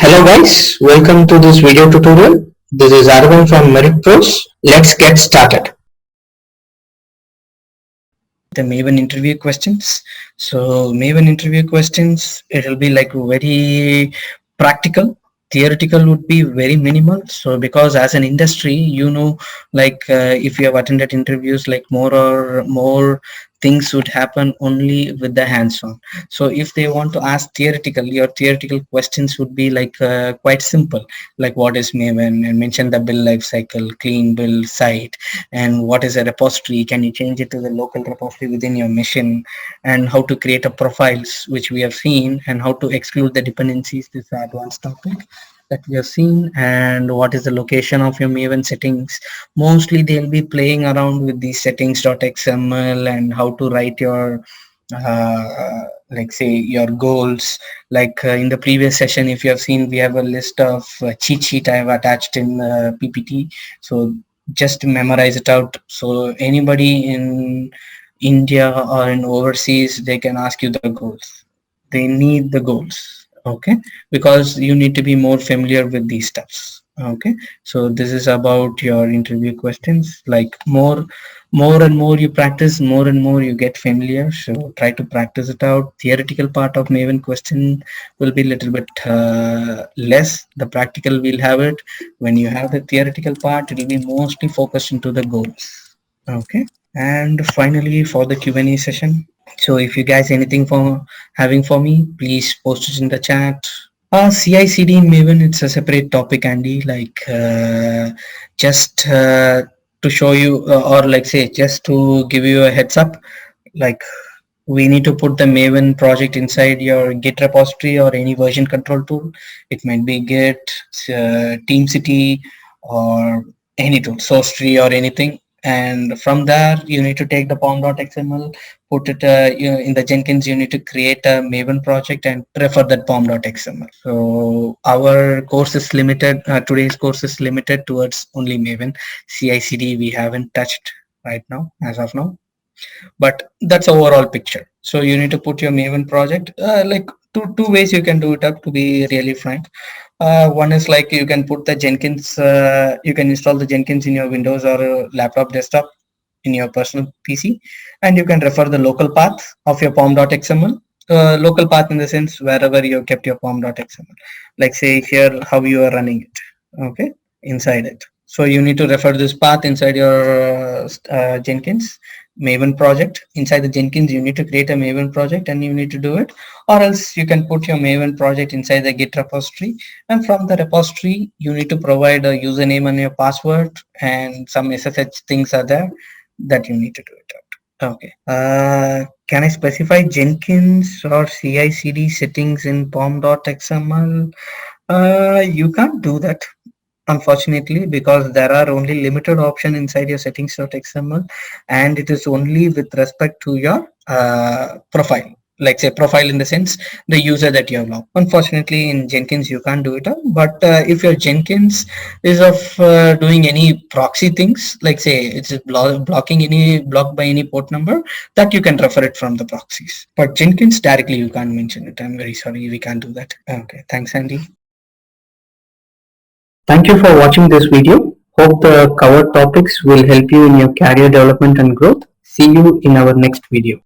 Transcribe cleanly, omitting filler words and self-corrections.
Hello guys, welcome to this video tutorial. This is Arvind from Merit Pros. Let's get started. The Maven interview questions. So Maven interview questions, it will be like very practical. Theoretical would be very minimal. So because as an industry, if you have attended interviews, like more things would happen only with the hands-on. So if they want to ask theoretical, your theoretical questions would be quite simple, like what is Maven, and mention the build life cycle, clean build site, and what is a repository, can you change it to the local repository within your machine, and how to create a profiles, which we have seen, and how to exclude the dependencies. This is advanced topic that we have seen. And what is the location of your Maven settings. Mostly they'll be playing around with these settings.xml and how to write your like say your goals. In the previous session, if you have seen, we have a list of cheat sheet I have attached in PPT. So just memorize it out. So anybody in India or in overseas, they can ask you the goals. They need the goals, okay? Because you need to be more familiar with these steps, okay? So this is about your interview questions. Like more and more you practice, more and more you get familiar. So try to practice it out. Theoretical part of Maven question will be a little bit less. The practical will have it. When you have the theoretical part, it will be mostly focused into the goals, okay? And finally, for the Q&A session, so if you guys anything for having for me, please post it in the chat. CI/CD in Maven, it's a separate topic, Andy. Just to show you, or like say, just to give you a heads up, like we need to put the Maven project inside your Git repository or any version control tool. It might be Git, TeamCity, or any tool, SourceTree or anything. And from there, you need to take the pom.xml, put it in the Jenkins. You need to create a Maven project and refer that pom.xml. So our course is limited. Today's course is limited towards only Maven. CI/CD we haven't touched right now, as of now. But that's overall picture. So you need to put your Maven project, like two ways you can do it up, to be really frank. One is like you can put the Jenkins, you can install the Jenkins in your Windows or laptop desktop in your personal PC, and you can refer the local path of your pom.xml. Local path in the sense wherever you kept your pom.xml. Like say here how you are running it, okay, inside it. So you need to refer this path inside your Jenkins Maven project. Inside the Jenkins, you need to create a Maven project and you need to do it, or else you can put your Maven project inside the Git repository, and from the repository you need to provide a username and your password, and some SSH things are there that you need to do it out. Okay. Can I specify Jenkins or CI/CD settings in pom.xml? You can't do that, unfortunately, because there are only limited option inside your settings.xml, and it is only with respect to your profile. Like say profile in the sense the user that you have logged. Unfortunately, in Jenkins you can't do it. But if your Jenkins is of doing any proxy things, like say it's blocking any blocked by any port number, that you can refer it from the proxies. But Jenkins directly you can't mention it. I'm very sorry, we can't do that. Okay, thanks, Andy. Thank you for watching this video. Hope the covered topics will help you in your career development and growth. See you in our next video.